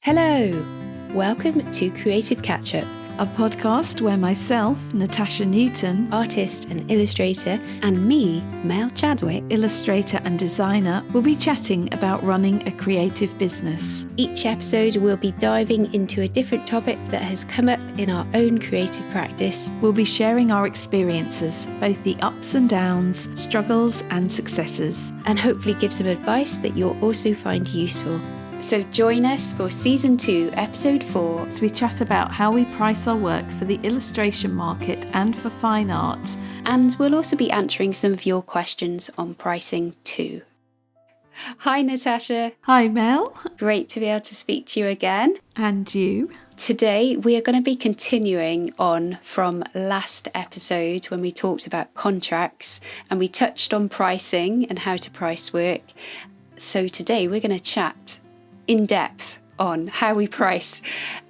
Hello! Welcome to Creative Catchup, a podcast where myself, Natasha Newton, artist and illustrator, and me, Mel Chadwick, illustrator and designer, will be chatting about running a creative business. Each episode we'll be diving into a different topic that has come up in our own creative practice. We'll be sharing our experiences, both the ups and downs, struggles and successes, and hopefully give some advice that you'll also find useful. So join us for Season 2, Episode 4. as we chat about how we price our work for the illustration market and for fine art. And we'll also be answering some of your questions on pricing too. Hi Natasha. Hi Mel. Great to be able to speak to you again. And you. Today we are going to be continuing on from last episode when we talked about contracts and we touched on pricing and how to price work. So today we're going to chat in depth on how we price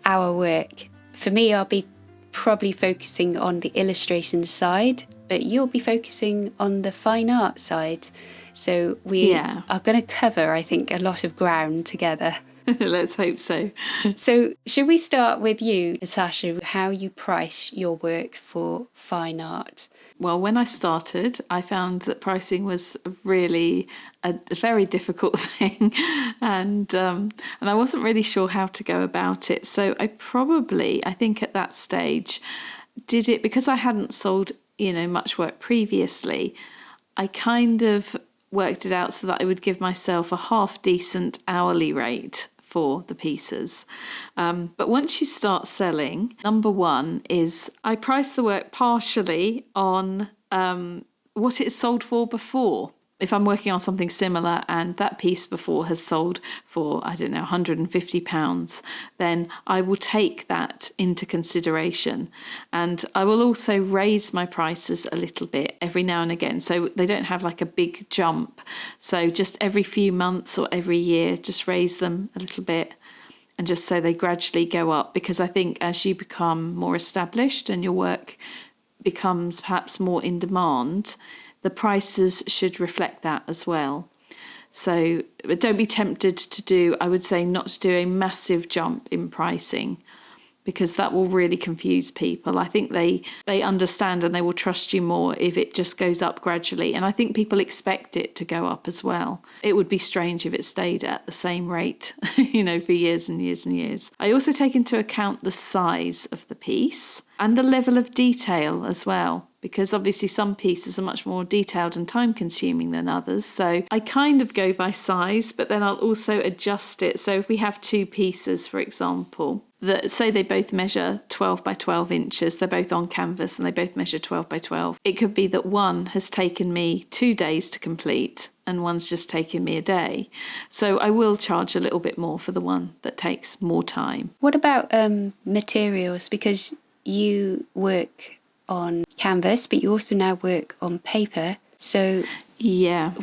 our work. For me, I'll be probably focusing on the illustration side, but you'll be focusing on the fine art side. So we are going to cover, I think, a lot of ground together. Let's hope so. So should we start with you, Natasha, how you price your work for fine art? Well, when I started, I found that pricing was really a very difficult thing, and I wasn't really sure how to go about it. So I think at that stage, did it because I hadn't sold, much work previously. I kind of worked it out so that I would give myself a half decent hourly rate for the pieces. But once you start selling, number one is I price the work partially on what it's sold for before. If I'm working on something similar and that piece before has sold for, £150, then I will take that into consideration. And I will also raise my prices a little bit every now and again, so they don't have like a big jump. So just every few months or every year, just raise them a little bit and just so they gradually go up. Because I think as you become more established and your work becomes perhaps more in demand, the prices should reflect that as well. So don't be tempted I would say not to do a massive jump in pricing, because that will really confuse people. I think they understand and they will trust you more if it just goes up gradually. And I think people expect it to go up as well. It would be strange if it stayed at the same rate, for years and years and years. I also take into account the size of the piece and the level of detail as well, because obviously some pieces are much more detailed and time consuming than others. So I kind of go by size, but then I'll also adjust it. So if we have two pieces, for example, that say they both measure 12 by 12 inches, they're both on canvas and they both measure 12 by 12. It could be that one has taken me 2 days to complete and one's just taken me a day. So I will charge a little bit more for the one that takes more time. What about materials? Because you work on canvas, but you also now work on paper. So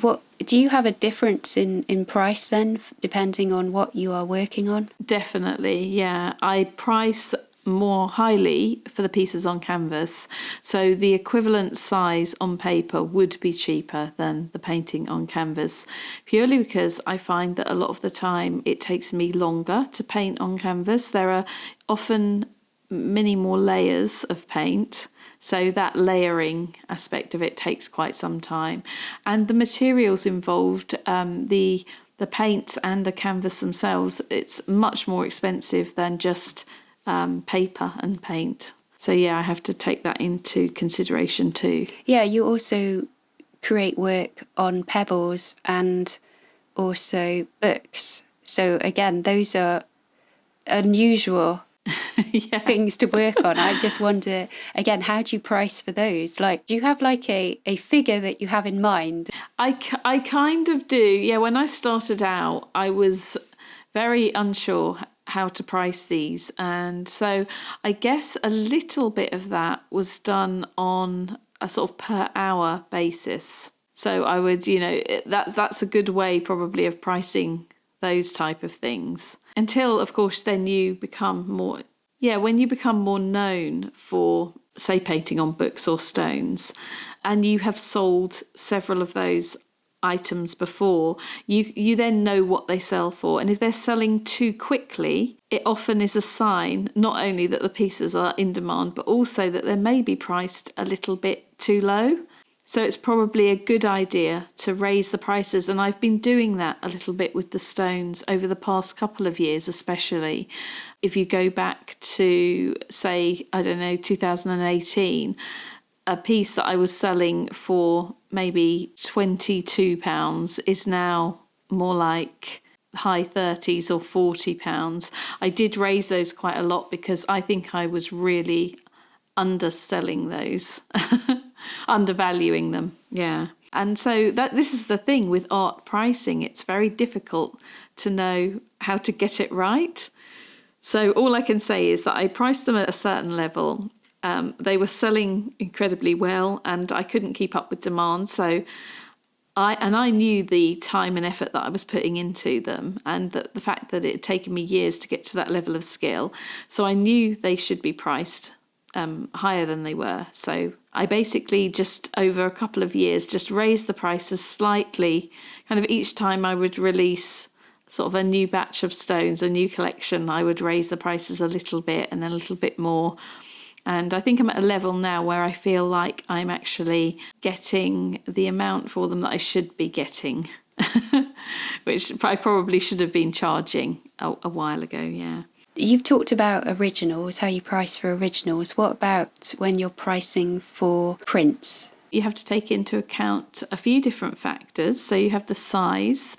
what do you have a difference in price then, depending on what you are working on? Definitely, yeah. I price more highly for the pieces on canvas. So the equivalent size on paper would be cheaper than the painting on canvas, purely because I find that a lot of the time it takes me longer to paint on canvas. There are often many more layers of paint. So that layering aspect of it takes quite some time. And the materials involved, the paints and the canvas themselves, it's much more expensive than just paper and paint. So yeah, I have to take that into consideration too. Yeah, you also create work on pebbles and also books. So again, those are unusual things to work on. I just wonder, again, how do you price for those? Like, do you have like a figure that you have in mind? I kind of do. Yeah, when I started out, I was very unsure how to price these. And so I guess a little bit of that was done on a sort of per hour basis. So I would, that's a good way probably of pricing those type of things. Until, of course, then you become more, when you become more known for, say, painting on books or stones, and you have sold several of those items before, you then know what they sell for. And if they're selling too quickly, it often is a sign not only that the pieces are in demand, but also that they may be priced a little bit too low. So it's probably a good idea to raise the prices. And I've been doing that a little bit with the stones over the past couple of years, especially. If you go back to, say, 2018, a piece that I was selling for maybe £22 is now more like high 30s or £40. I did raise those quite a lot because I think I was really underselling those, undervaluing them. Yeah. And so this is the thing with art pricing. It's very difficult to know how to get it right. So all I can say is that I priced them at a certain level. They were selling incredibly well and I couldn't keep up with demand. So I knew the time and effort that I was putting into them, and the fact that it had taken me years to get to that level of skill. So I knew they should be priced higher than they were. So I basically just over a couple of years just raised the prices slightly. Kind of each time I would release sort of a new batch of stones, a new collection, I would raise the prices a little bit and then a little bit more. And I think I'm at a level now where I feel like I'm actually getting the amount for them that I should be getting, which I probably should have been charging a while ago, yeah. You've talked about originals, how you price for originals. What about when you're pricing for prints? You have to take into account a few different factors. So you have the size,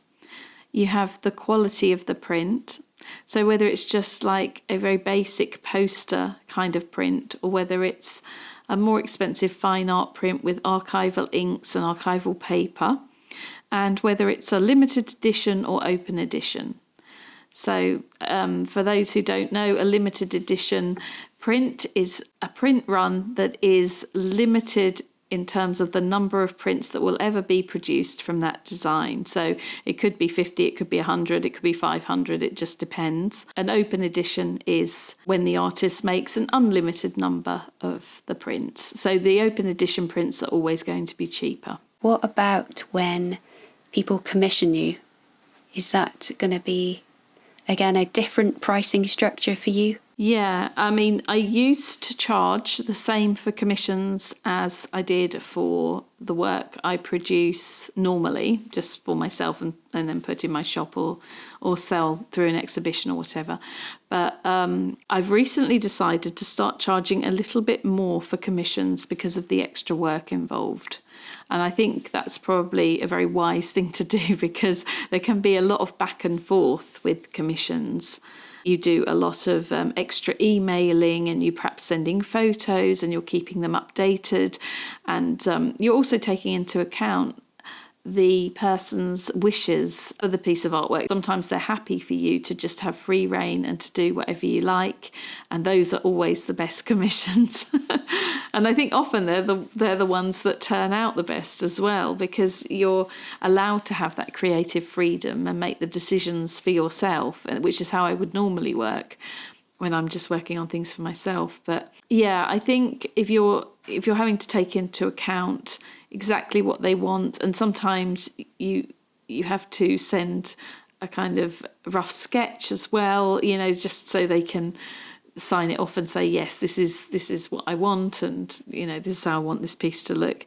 you have the quality of the print. So whether it's just like a very basic poster kind of print, or whether it's a more expensive fine art print with archival inks and archival paper, and whether it's a limited edition or open edition. So for those who don't know, a limited edition print is a print run that is limited in terms of the number of prints that will ever be produced from that design. So it could be 50, it could be 100, it could be 500, it just depends. An open edition is when the artist makes an unlimited number of the prints. So the open edition prints are always going to be cheaper. What about when people commission you? Is that going to be, again, a different pricing structure for you? Yeah, I mean, I used to charge the same for commissions as I did for the work I produce normally, just for myself and then put in my shop or sell through an exhibition or whatever. But I've recently decided to start charging a little bit more for commissions because of the extra work involved. And I think that's probably a very wise thing to do because there can be a lot of back and forth with commissions. You do a lot of extra emailing and you're perhaps sending photos and you're keeping them updated. And you're also taking into account the person's wishes for the piece of artwork. Sometimes they're happy for you to just have free reign and to do whatever you like. And those are always the best commissions. And I think often they're the ones that turn out the best as well, because you're allowed to have that creative freedom and make the decisions for yourself, which is how I would normally work when I'm just working on things for myself. But yeah, I think if you're having to take into account exactly what they want, and sometimes you have to send a kind of rough sketch as well, just so they can sign it off and say, yes, this is what I want, and this is how I want this piece to look.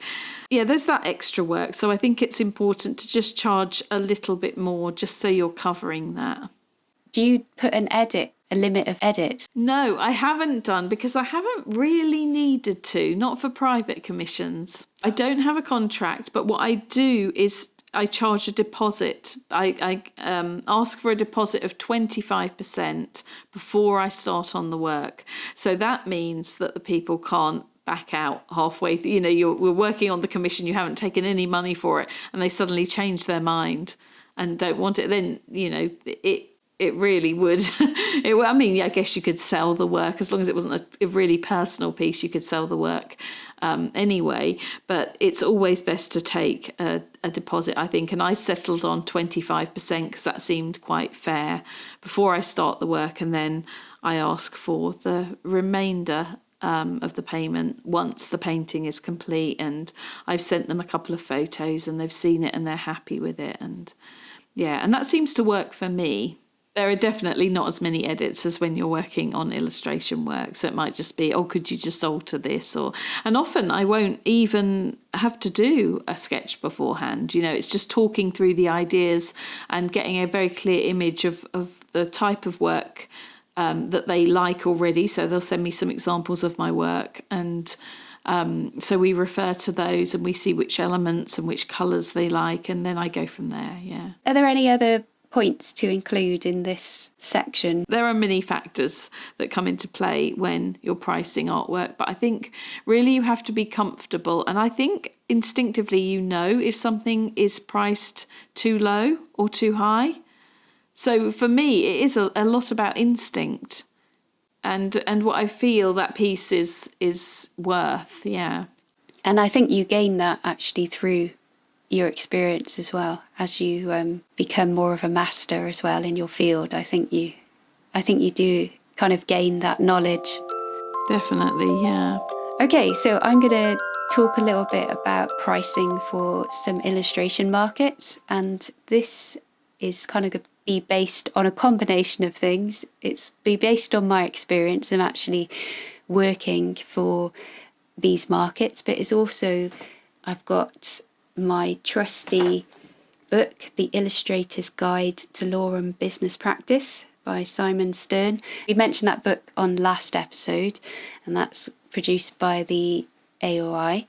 Yeah, there's that extra work. So I think it's important to just charge a little bit more just so you're covering that. Do you put a limit of edits? No, I haven't done, because I haven't really needed to, not for private commissions. I don't have a contract, but what I do is I charge a deposit. I ask for a deposit of 25% before I start on the work. So that means that the people can't back out halfway. We're working on the commission, you haven't taken any money for it, and they suddenly change their mind and don't want it. Then, it really would. I guess you could sell the work as long as it wasn't a really personal piece. You could sell the work anyway. But it's always best to take a deposit, I think. And I settled on 25% because that seemed quite fair before I start the work. And then I ask for the remainder of the payment once the painting is complete, and I've sent them a couple of photos and they've seen it and they're happy with it. And yeah, and that seems to work for me. There are definitely not as many edits as when you're working on illustration work. So it might just be, oh, could you just alter this? And often I won't even have to do a sketch beforehand. You know, it's just talking through the ideas and getting a very clear image of the type of work that they like already. So they'll send me some examples of my work, and so we refer to those and we see which elements and which colours they like, and then I go from there. Yeah. Are there any other points to include in this section? There are many factors that come into play when you're pricing artwork, but I think really you have to be comfortable, and I think instinctively you know if something is priced too low or too high. So for me it is a lot about instinct and what I feel that piece is worth. Yeah. And I think you gain that actually through your experience as well, as you become more of a master as well in your field. I think you do kind of gain that knowledge. Definitely, yeah. Okay, so I'm going to talk a little bit about pricing for some illustration markets, and this is kind of going to be based on a combination of things. It's be based on my experience. I'm actually working for these markets, but it's also, I've got my trusty book, The Illustrator's Guide to Law and Business Practice by Simon Stern. We mentioned that book on last episode, and that's produced by the AOI.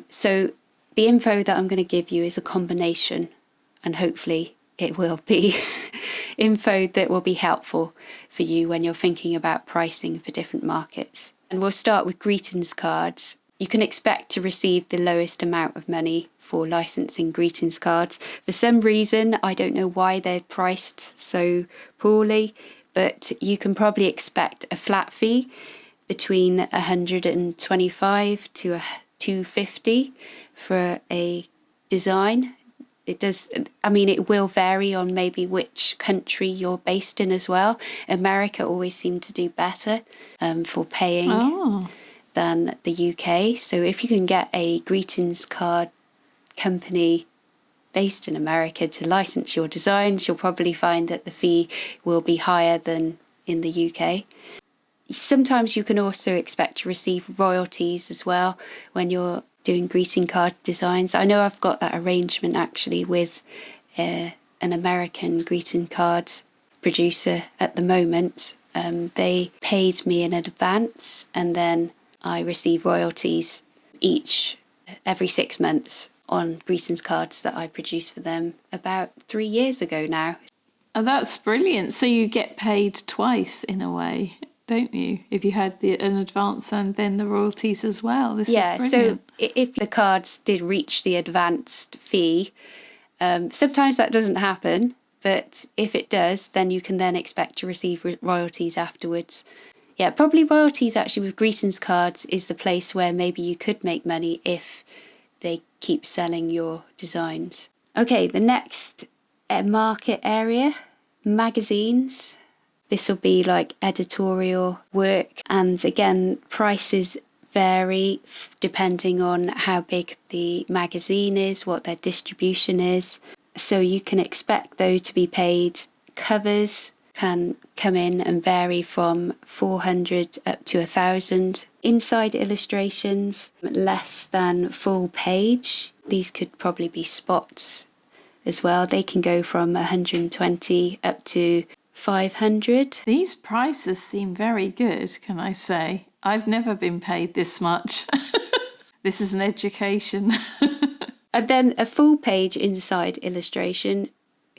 So the info that I'm going to give you is a combination, and hopefully it will be info that will be helpful for you when you're thinking about pricing for different markets. And we'll start with greetings cards. You can expect to receive the lowest amount of money for licensing greetings cards. For some reason, I don't know why they're priced so poorly, but you can probably expect a flat fee between $125 to $250 for a design. It will vary on maybe which country you're based in as well. America always seemed to do better for paying than the UK. So if you can get a greetings card company based in America to license your designs, you'll probably find that the fee will be higher than in the UK. Sometimes you can also expect to receive royalties as well when you're doing greeting card designs. I know I've got that arrangement actually with an American greeting cards producer at the moment. They paid me in advance, and then I receive royalties every 6 months on greetings cards that I produced for them about 3 years ago now. Oh, that's brilliant. So you get paid twice in a way, don't you? If you had an advance and then the royalties as well. This is brilliant. So if the cards did reach the advanced fee, sometimes that doesn't happen, but if it does, then you can then expect to receive royalties afterwards. Yeah, probably royalties actually with greetings cards is the place where maybe you could make money if they keep selling your designs. Okay, the next market area, magazines. This will be like editorial work, and again, prices vary depending on how big the magazine is, what their distribution is. So you can expect though to be paid. Covers can come in and vary from 400 up to 1,000. Inside illustrations, less than full page. These could probably be spots as well. They can go from 120 up to 500. These prices seem very good, can I say? I've never been paid this much. This is an education. And then a full page inside illustration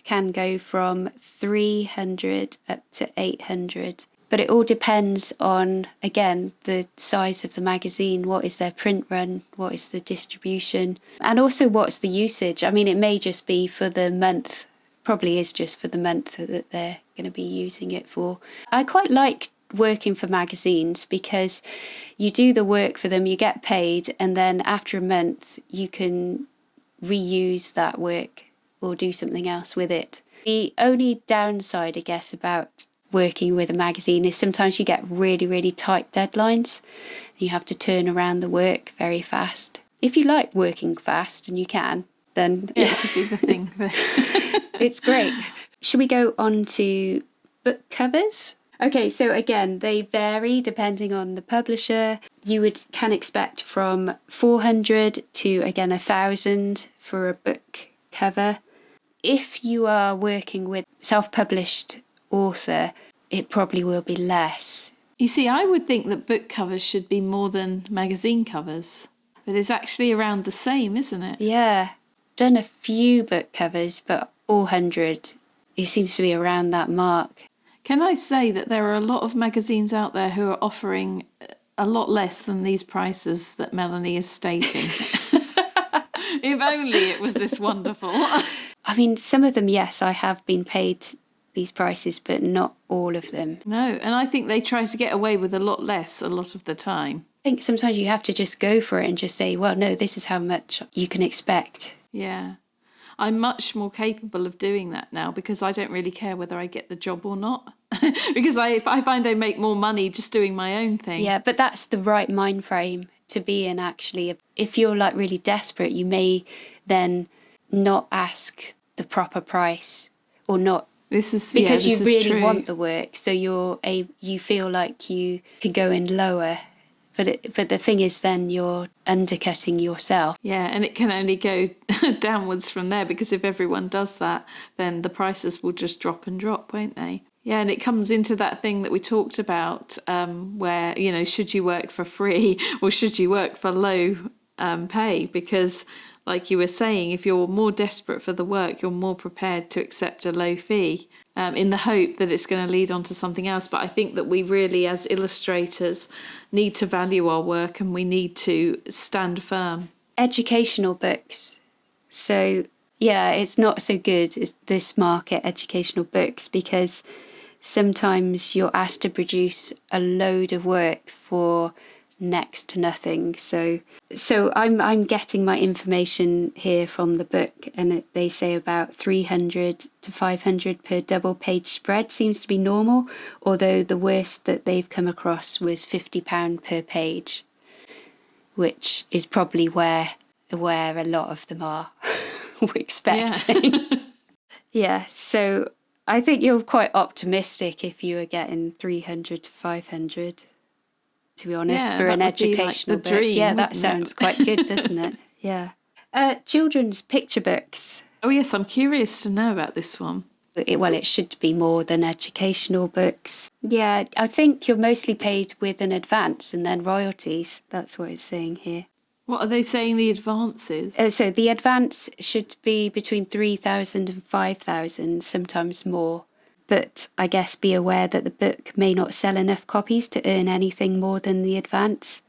can go from 300 up to 800. But it all depends on, again, the size of the magazine. What is their print run? What is the distribution? And also what's the usage? I mean, it may just be for the month. Probably is just for the month that they're going to be using it for. I quite like working for magazines because you do the work for them, you get paid, and then after a month you can reuse that work or do something else with it. The only downside, I guess, about working with a magazine is sometimes you get really, really tight deadlines. You have to turn around the work very fast. If you like working fast, and you can, then Yeah, it could be the thing. it's great. Should we go on to book covers? Okay, so again, they vary depending on the publisher. You can expect from 400 to, again, 1,000 for a book cover. If you are working with self-published author, it probably will be less. You see, I would think that book covers should be more than magazine covers, but it's actually around the same, isn't it? Yeah, done a few book covers, but 400, it seems to be around that mark. Can I say that there are a lot of magazines out there who are offering a lot less than these prices that Melanie is stating? If only it was this wonderful. I mean, some of them, yes, I have been paid these prices, but not all of them. No, and I think they try to get away with a lot less a lot of the time. I think sometimes you have to just go for it and just say, well, no, this is how much you can expect. Yeah. I'm much more capable of doing that now because I don't really care whether I get the job or not. Because I find I make more money just doing my own thing. Yeah, but that's the right mind frame to be in, actually. If you're like really desperate, you may then not ask the proper price or not. This is because you really true. want the work, so you feel like you can go in lower. But the thing is, then you're undercutting yourself. Yeah, and it can only go downwards from there, because if everyone does that, then the prices will just drop and drop, won't they? Yeah, and it comes into that thing that we talked about, where, you know, should you work for free or should you work for low pay? Because, like you were saying, if you're more desperate for the work, you're more prepared to accept a low fee in the hope that it's going to lead on to something else. But I think that we really, as illustrators, need to value our work and we need to stand firm. Educational books. So, yeah, it's not so good as this market, educational books, because sometimes you're asked to produce a load of work for next to nothing. So I'm getting my information here from the book, and they say about 300 to 500 per double page spread seems to be normal, although the worst that they've come across was £50 per page, which is probably where a lot of them are expecting. Yeah, so I think you're quite optimistic if you are getting 300 to 500. To be honest, for an educational book. Dream, yeah, that sounds quite good, doesn't it? Yeah. Children's picture books. Oh, yes, I'm curious to know about this one. It should be more than educational books. Yeah, I think you're mostly paid with an advance and then royalties. That's what it's saying here. What are they saying the advance is? So the advance should be between 3,000 and 5,000, sometimes more. But I guess be aware that the book may not sell enough copies to earn anything more than the advance.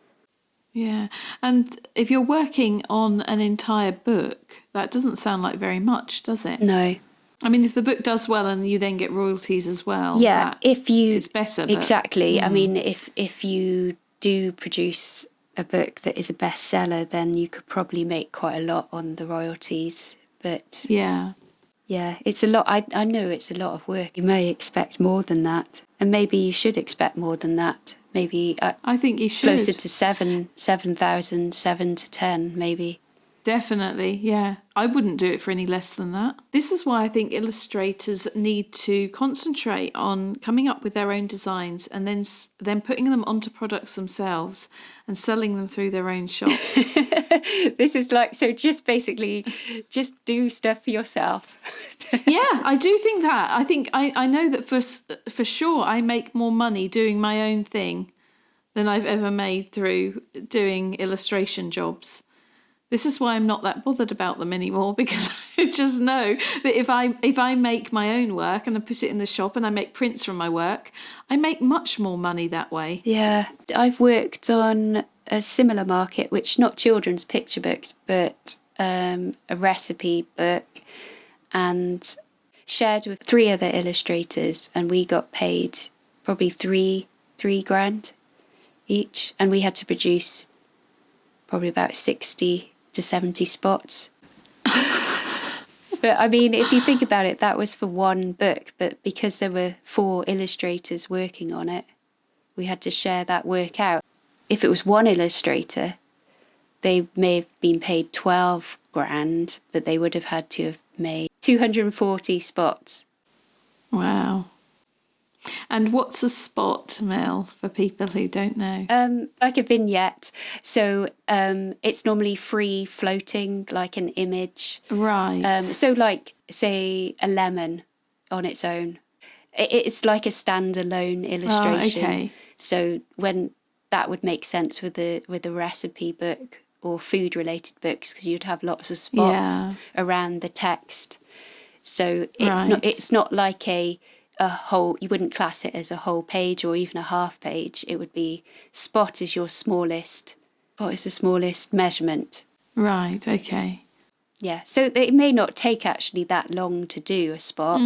Yeah, and if you're working on an entire book, that doesn't sound like very much, does it? No. I mean, if the book does well and you then get royalties as well, yeah, it's better. Exactly. I mean, if you do produce a book that is a bestseller, then you could probably make quite a lot on the royalties. But yeah, it's a lot. I know it's a lot of work. You may expect more than that, and maybe you should expect more than that. Maybe I think you should closer to 7,000, 7 to 10, maybe. Definitely, yeah. I wouldn't do it for any less than that. This is why I think illustrators need to concentrate on coming up with their own designs and then putting them onto products themselves and selling them through their own shops. This is like, so just basically just do stuff for yourself. Yeah, I do think that. I think I know that for sure I make more money doing my own thing than I've ever made through doing illustration jobs. This is why I'm not that bothered about them anymore, because I just know that if I make my own work and I put it in the shop and I make prints from my work, I make much more money that way. Yeah, I've worked on a similar market, which not children's picture books, but a recipe book, and shared with 3 other illustrators, and we got paid probably three grand each, and we had to produce probably about 60 to 70 spots. But I mean, if you think about it, that was for one book, but because there were 4 illustrators working on it, we had to share that work out. If it was one illustrator, they may have been paid 12 grand, but they would have had to have made 240 spots. Wow. And what's a spot, Mel, for people who don't know? Like a vignette. So it's normally free floating, like an image. Right. So like, say, a lemon on its own. It's like a standalone illustration. Okay. So when that would make sense with a recipe book or food related books, because you'd have lots of spots around the text. So it's not like a whole, you wouldn't class it as a whole page or even a half page. It would be spot is your smallest. What is the smallest measurement? Right, okay. Yeah, so it may not take actually that long to do a spot.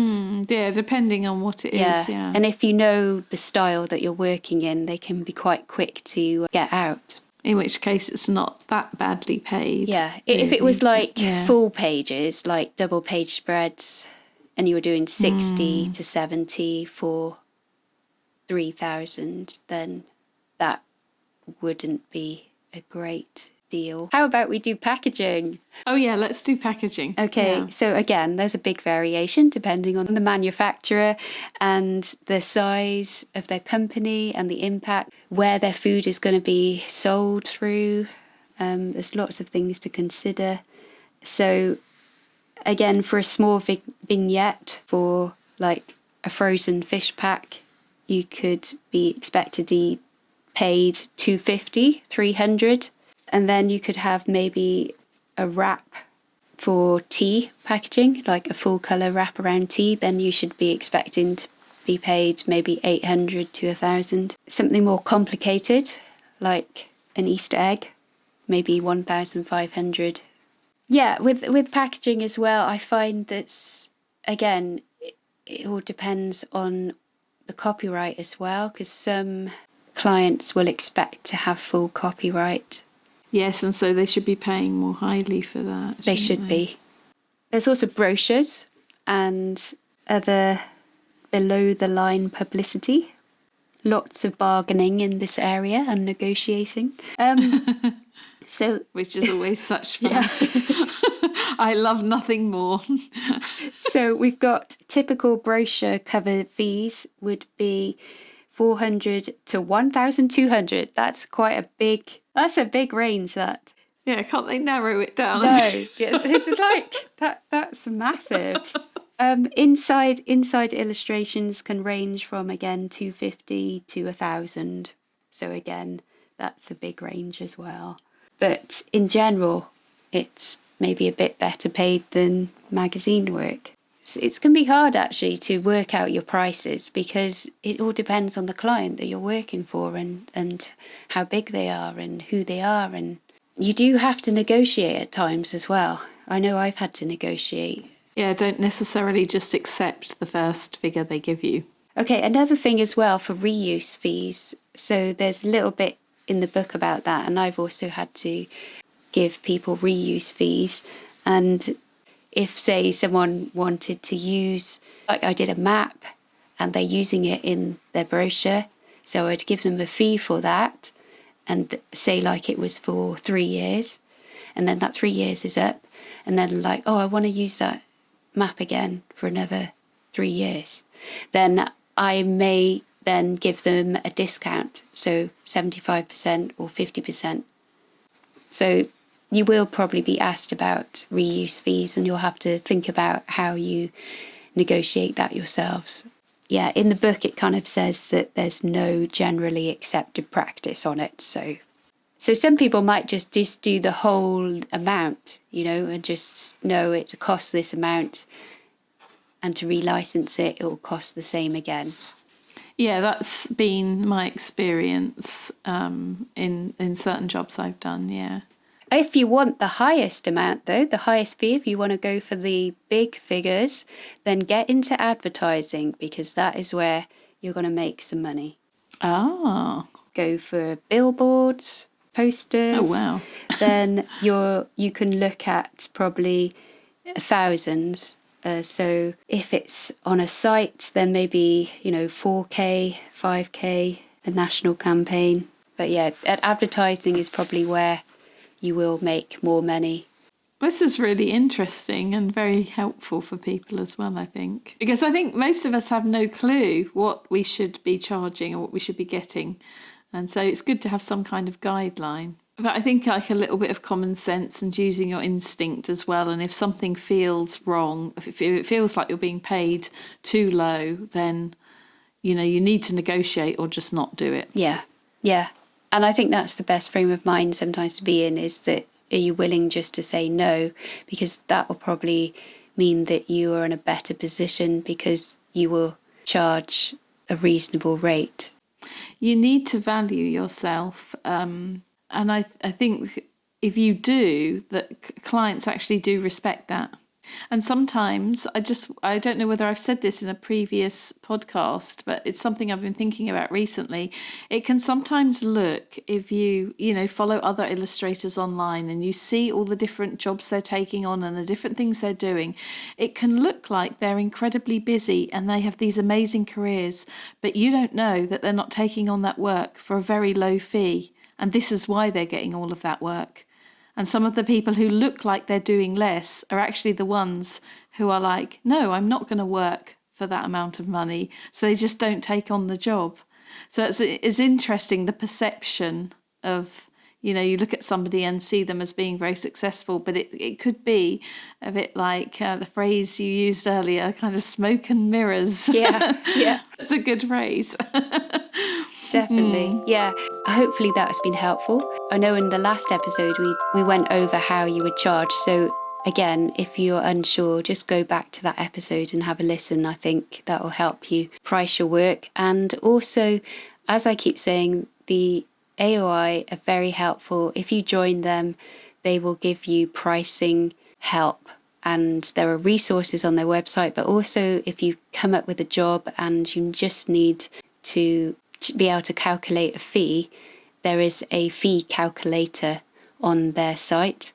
Yeah, depending on what it is, yeah. And if you know the style that you're working in, they can be quite quick to get out. In which case it's not that badly paid. Yeah, if it was like full pages, like double page spreads, and you were doing 60 to 70 for 3,000, then that wouldn't be a great deal. How about we do packaging? Oh yeah, let's do packaging. Okay, so again, there's a big variation depending on the manufacturer and the size of their company and the impact, where their food is going to be sold through. There's lots of things to consider. So again, for a small vignette for like a frozen fish pack, you could be expected to be paid 250, 300. And then you could have maybe a wrap for tea packaging, like a full colour wrap around tea. Then you should be expecting to be paid maybe 800 to 1,000. Something more complicated, like an Easter egg, maybe 1,500. Yeah, with packaging as well, I find that, again, it all depends on the copyright as well, because some clients will expect to have full copyright. Yes, and so they should be paying more highly for that. They should be. There's also brochures and other below-the-line publicity. Lots of bargaining in this area and negotiating. Which is always such fun. Yeah. I love nothing more. So we've got typical brochure cover fees would be 400 to 1,200. That's a big range, that. Yeah, can't they narrow it down? No, this is like, that's massive. Inside illustrations can range from, again, 250 to 1,000. So again, that's a big range as well. But in general, it's maybe a bit better paid than magazine work. It can be hard actually to work out your prices, because it all depends on the client that you're working for and how big they are and who they are. And you do have to negotiate at times as well. I know I've had to negotiate. Yeah, don't necessarily just accept the first figure they give you. Okay, another thing as well for reuse fees. So there's a little bit in the book about that, and I've also had to give people reuse fees. And if, say, someone wanted to use, like I did a map and they're using it in their brochure, so I'd give them a fee for that and say like it was for 3 years, and then that 3 years is up, and then like, oh, I want to use that map again for another 3 years. Then I may then give them a discount, so 75% or 50%. So you will probably be asked about reuse fees, and you'll have to think about how you negotiate that yourselves. Yeah, in the book it kind of says that there's no generally accepted practice on it. So some people might just do the whole amount, and just know it costs this amount, and to relicense it, it will cost the same again. Yeah, that's been my experience in certain jobs I've done, yeah. If you want the highest amount, though, the highest fee, if you want to go for the big figures, then get into advertising, because that is where you're going to make some money. Oh. Go for billboards, posters. Oh, wow. Then you can look at probably thousands. So if it's on a site, then maybe, 4K, 5K, a national campaign. But yeah, advertising is probably where you will make more money. This is really interesting and very helpful for people as well, I think. Because I think most of us have no clue what we should be charging or what we should be getting. And so it's good to have some kind of guideline. But I think like a little bit of common sense and using your instinct as well. And if something feels wrong, if it feels like you're being paid too low, then, you need to negotiate or just not do it. Yeah, yeah. And I think that's the best frame of mind sometimes to be in, is that are you willing just to say no? Because that will probably mean that you are in a better position because you will charge a reasonable rate. You need to value yourself. And I think if you do, that clients actually do respect that. And sometimes I don't know whether I've said this in a previous podcast, but it's something I've been thinking about recently. It can sometimes look, if you follow other illustrators online and you see all the different jobs they're taking on and the different things they're doing, it can look like they're incredibly busy and they have these amazing careers, but you don't know that they're not taking on that work for a very low fee. And this is why they're getting all of that work. And some of the people who look like they're doing less are actually the ones who are like, no, I'm not going to work for that amount of money. So they just don't take on the job. So it's interesting, the perception of, you look at somebody and see them as being very successful, but it could be a bit like the phrase you used earlier, kind of smoke and mirrors. Yeah, yeah. That's a good phrase. Definitely. Yeah. Hopefully that has been helpful. I know in the last episode we went over how you would charge. So again, if you're unsure, just go back to that episode and have a listen. I think that will help you price your work. And also, as I keep saying, the AOI are very helpful. If you join them, they will give you pricing help. And there are resources on their website. But also, if you come up with a job and you just need to be able to calculate a fee, there is a fee calculator on their site,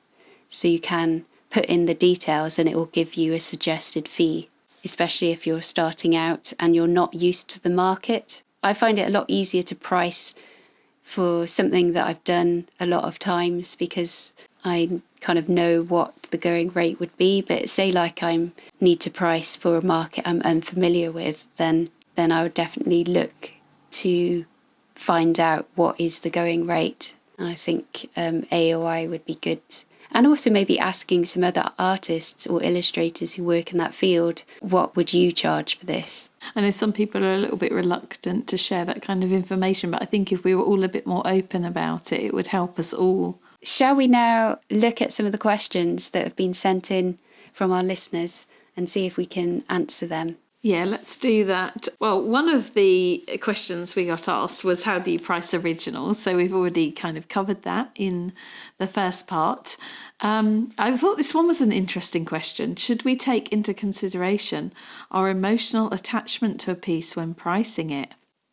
so you can put in the details and it will give you a suggested fee, especially if you're starting out and you're not used to the market. I find it a lot easier to price for something that I've done a lot of times because I kind of know what the going rate would be. But say like I need to price for a market I'm unfamiliar with, then I would definitely look to find out what is the going rate. And I think AOI would be good. And also maybe asking some other artists or illustrators who work in that field, what would you charge for this? I know some people are a little bit reluctant to share that kind of information, but I think if we were all a bit more open about it, it would help us all. Shall we now look at some of the questions that have been sent in from our listeners and see if we can answer them? Yeah, let's do that. Well, one of the questions we got asked was, how do you price originals? So we've already kind of covered that in the first part. I thought this one was an interesting question. Should we take into consideration our emotional attachment to a piece when pricing it?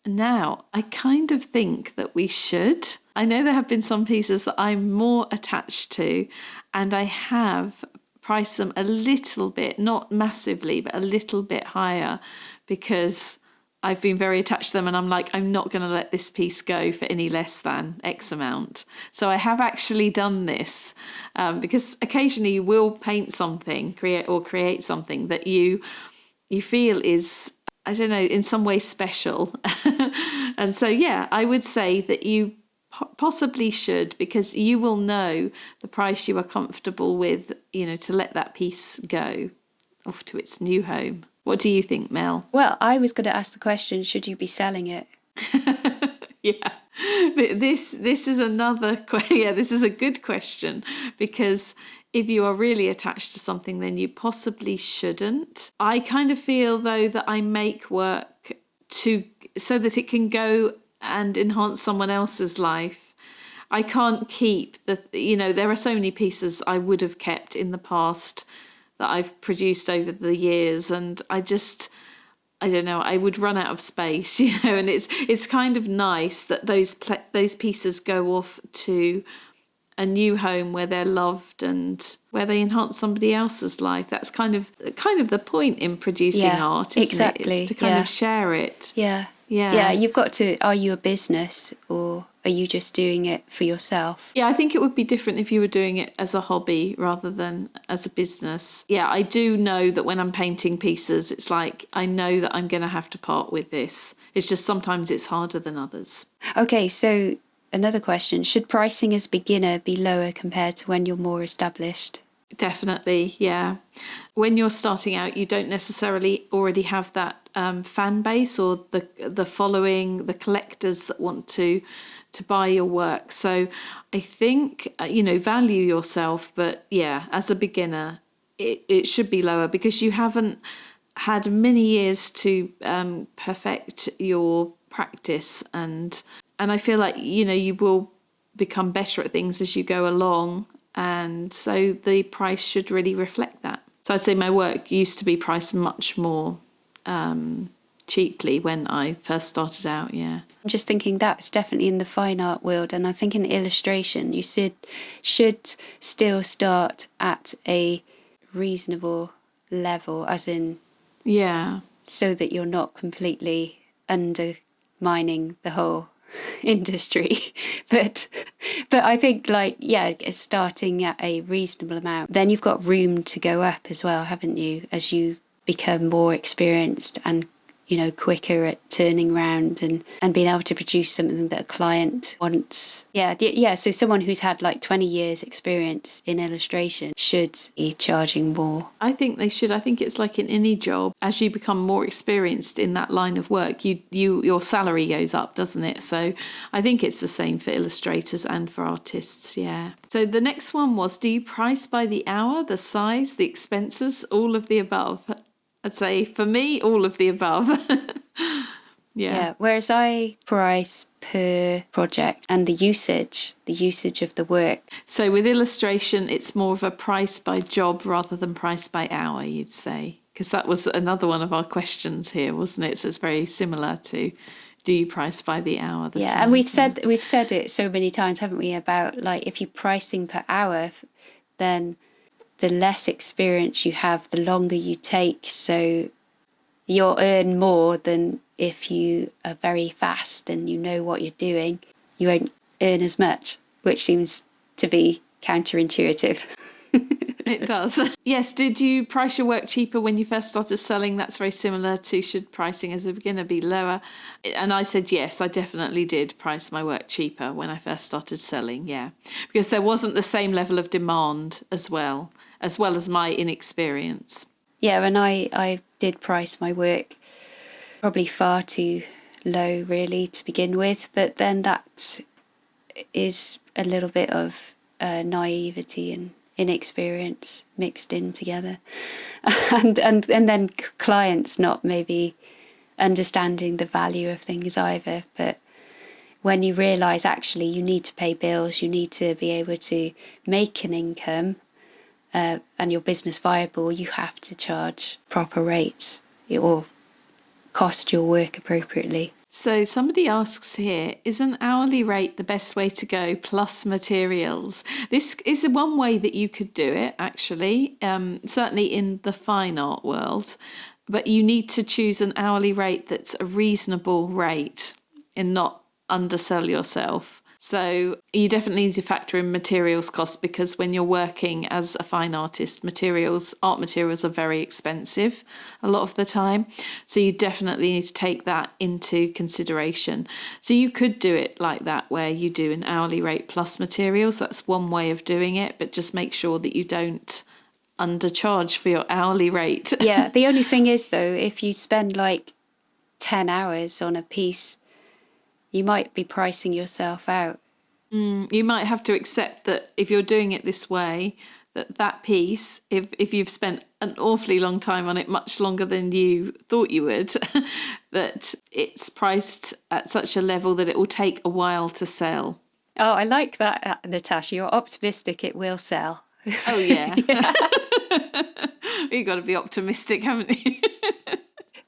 Now, I kind of think that we should. I know there have been some pieces that I'm more attached to, and I have price them a little bit, not massively, but a little bit higher, because I've been very attached to them and I'm like, I'm not going to let this piece go for any less than X amount. So I have actually done this because occasionally you will paint something, create something that you feel is, I don't know, in some way special. And so, yeah, I would say that you possibly should, because you will know the price you are comfortable with, to let that piece go off to its new home. What do you think, Mel? Well, I was going to ask the question, should you be selling it? Yeah, this is another this is a good question, because if you are really attached to something, then you possibly shouldn't. I kind of feel though that I make work so that it can go and enhance someone else's life. I can't keep there are so many pieces I would have kept in the past that I've produced over the years, and I don't know, I would run out of space, and it's kind of nice that those pieces go off to a new home where they're loved and where they enhance somebody else's life. That's kind of the point in producing art, isn't exactly. it? It's to kind of share it. Yeah. You've got to, are you a business or are you just doing it for yourself? Yeah, I think it would be different if you were doing it as a hobby rather than as a business. Yeah, I do know that when I'm painting pieces, it's like, I know that I'm going to have to part with this. It's just sometimes it's harder than others. Okay, so another question. Should pricing as a beginner be lower compared to when you're more established? Definitely, yeah. When you're starting out, you don't necessarily already have that fan base or the following, the collectors that want to buy your work. So I think, value yourself. But yeah, as a beginner, it should be lower because you haven't had many years to perfect your practice. And I feel like, you will become better at things as you go along. And so the price should really reflect that. So I'd say my work used to be priced much more cheaply when I first started out, yeah. I'm just thinking that's definitely in the fine art world, and I think in illustration you should still start at a reasonable level, as in, so that you're not completely undermining the whole industry. but I think starting at a reasonable amount, then you've got room to go up as well, haven't you, as you become more experienced and quicker at turning around and being able to produce something that a client wants. So someone who's had like 20 years experience in illustration should be charging more. I think they should. I think it's like in any job. As you become more experienced in that line of work, your salary goes up, doesn't it? So I think it's the same for illustrators and for artists, yeah. So the next one was, do you price by the hour, the size, the expenses, all of the above? I'd say for me, all of the above. Yeah. Whereas I price per project and the usage of the work. So with illustration, it's more of a price by job rather than price by hour, you'd say, because that was another one of our questions here, wasn't it? So it's very similar to, do you price by the hour? And we've said it so many times, haven't we? About like, if you're pricing per hour, then the less experience you have, the longer you take. So you'll earn more than if you are very fast and you know what you're doing. You won't earn as much, which seems to be counterintuitive. It does. Yes, did you price your work cheaper when you first started selling? That's very similar to, should pricing as a beginner be lower? And I said yes, I definitely did price my work cheaper when I first started selling, yeah. Because there wasn't the same level of demand as well as my inexperience. Yeah, and I did price my work probably far too low, really, to begin with. But then that is a little bit of naivety and inexperience mixed in together, and then clients not maybe understanding the value of things either. But when you realise actually you need to pay bills, you need to be able to make an income, and your business viable, you have to charge proper rates or cost your work appropriately. So somebody asks here, is an hourly rate the best way to go plus materials? This is one way that you could do it, actually, certainly in the fine art world, but you need to choose an hourly rate that's a reasonable rate and not undersell yourself. So you definitely need to factor in materials costs, because when you're working as a fine artist, art materials are very expensive a lot of the time. So you definitely need to take that into consideration. So you could do it like that, where you do an hourly rate plus materials. That's one way of doing it, but just make sure that you don't undercharge for your hourly rate. Yeah, the only thing is though, if you spend like 10 hours on a piece, you might be pricing yourself out. You might have to accept that if you're doing it this way, that piece, if you've spent an awfully long time on it, much longer than you thought you would, that it's priced at such a level that it will take a while to sell. Oh, I like that, Natasha. You're optimistic it will sell. Oh, yeah. You've got to be optimistic, haven't you?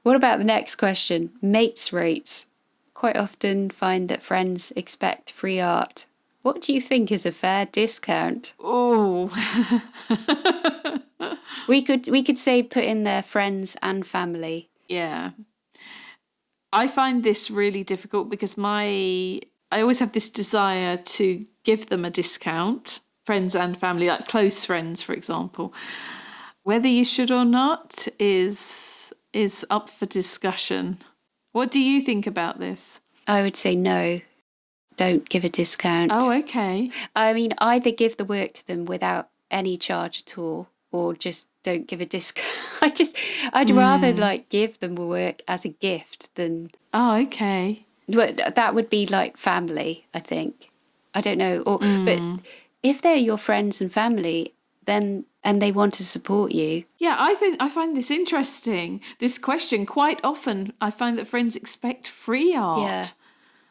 What about the next question? Mates rates. Quite often find that friends expect free art. What do you think is a fair discount? Oh, We could say put in there friends and family. yeah. I find this really difficult because I always have this desire to give them a discount, friends and family, like close friends, for example. Whether you should or not is up for discussion. What do you think about this? I would say no, don't give a discount. Oh, okay. I mean, either give the work to them without any charge at all, or just don't give a discount. I'd rather like give them the work as a gift than. Oh, okay. But that would be like family, I think. I don't know. But if they're your friends and family, then and they want to support you. Yeah, I find this interesting. This question, quite often I find that friends expect free art. Yeah.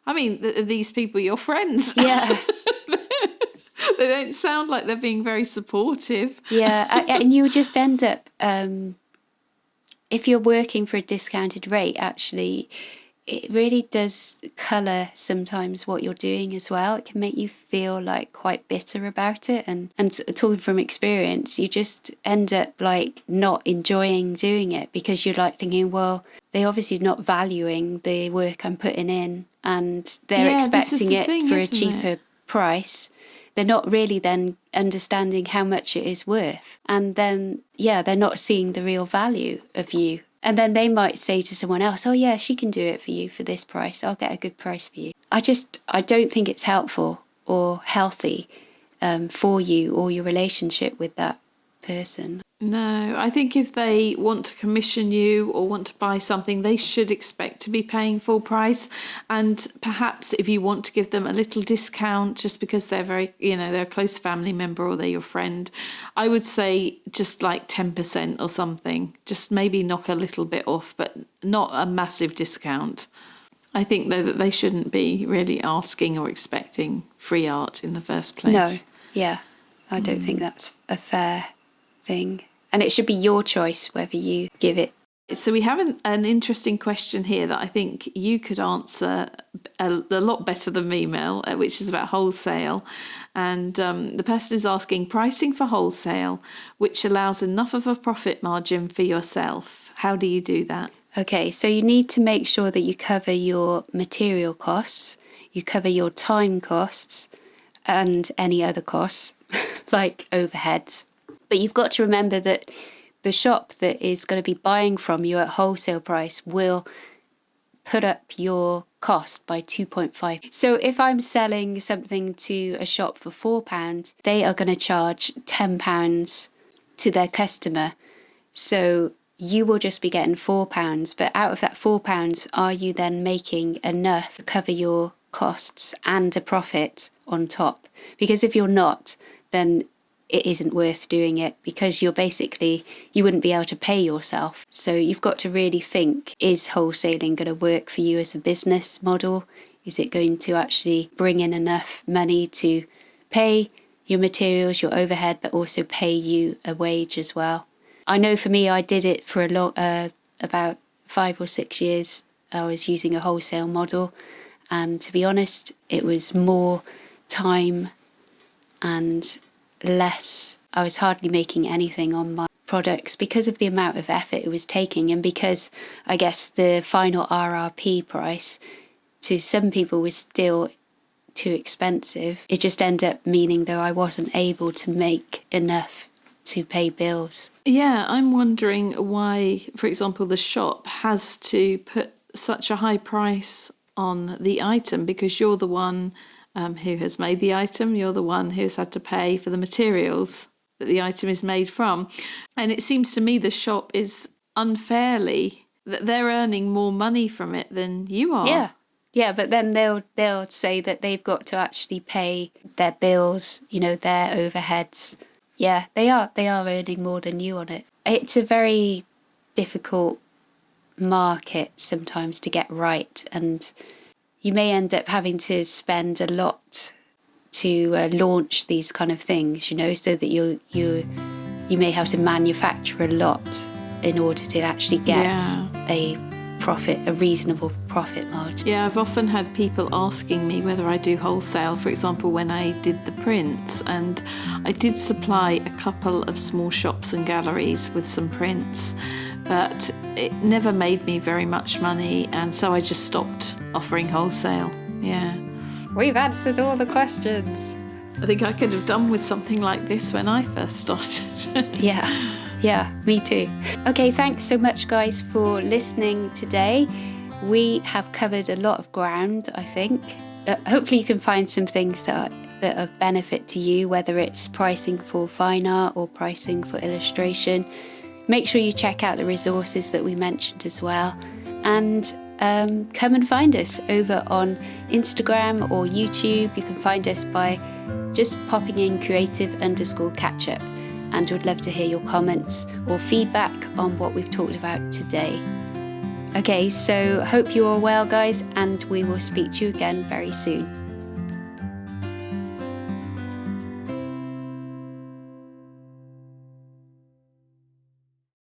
I mean, these people are your friends. Yeah. They don't sound like they're being very supportive. Yeah, and you just end up, if you're working for a discounted rate, actually, it really does colour sometimes what you're doing as well. It can make you feel like quite bitter about it. And talking from experience, you just end up like not enjoying doing it because you're like thinking, well, they're obviously not valuing the work I'm putting in and they're expecting it for a cheaper price. They're not really then understanding how much it is worth. And then, yeah, they're not seeing the real value of you. And then they might say to someone else, oh, yeah, she can do it for you for this price. I'll get a good price for you. I don't think it's helpful or healthy for you or your relationship with that person. No, I think if they want to commission you or want to buy something, they should expect to be paying full price. And perhaps if you want to give them a little discount just because they're they're a close family member or they're your friend, I would say just like 10% or something. Just maybe knock a little bit off, but not a massive discount. I think that they shouldn't be really asking or expecting free art in the first place. No, yeah, I don't think that's a fair thing. And it should be your choice whether you give it. So we have an interesting question here that I think you could answer a lot better than me, Mel, which is about wholesale. And the person is asking pricing for wholesale, which allows enough of a profit margin for yourself. How do you do that? Okay, so you need to make sure that you cover your material costs, you cover your time costs, and any other costs, like overheads. But you've got to remember that the shop that is going to be buying from you at wholesale price will put up your cost by 2.5. So if I'm selling something to a shop for £4, they are going to charge £10 to their customer. So you will just be getting £4. But out of that £4, are you then making enough to cover your costs and a profit on top? Because if you're not, then it isn't worth doing it because you wouldn't be able to pay yourself. So you've got to really think, is wholesaling going to work for you as a business model? Is it going to actually bring in enough money to pay your materials, your overhead, but also pay you a wage as well? I know for me, I did it for about 5 or 6 years. I was using a wholesale model. And to be honest, it was more time and less. I was hardly making anything on my products because of the amount of effort it was taking, and because I guess the final RRP price to some people was still too expensive. It just ended up meaning though I wasn't able to make enough to pay bills. Yeah, I'm wondering why, for example, the shop has to put such a high price on the item, because you're the one who has made the item, you're the one who's had to pay for the materials that the item is made from. And it seems to me the shop is unfairly, that they're earning more money from it than you are. Yeah, but then they'll say that they've got to actually pay their bills, their overheads. Yeah, they are earning more than you on it. It's a very difficult market sometimes to get right, and you may end up having to spend a lot to launch these kind of things, so that you may have to manufacture a lot in order to actually get a a reasonable profit margin. Yeah, I've often had people asking me whether I do wholesale, for example, when I did the prints, and I did supply a couple of small shops and galleries with some prints, but it never made me very much money, and so I just stopped offering wholesale. Yeah. We've answered all the questions. I think I could have done with something like this when I first started. Yeah, me too. Okay, thanks so much, guys, for listening today. We have covered a lot of ground, I think. Hopefully you can find some things that are of benefit to you, whether it's pricing for fine art or pricing for illustration. Make sure you check out the resources that we mentioned as well. And come and find us over on Instagram or YouTube. You can find us by just popping in creative_catchup. And we'd love to hear your comments or feedback on what we've talked about today. Okay, so hope you're all well, guys, and we will speak to you again very soon.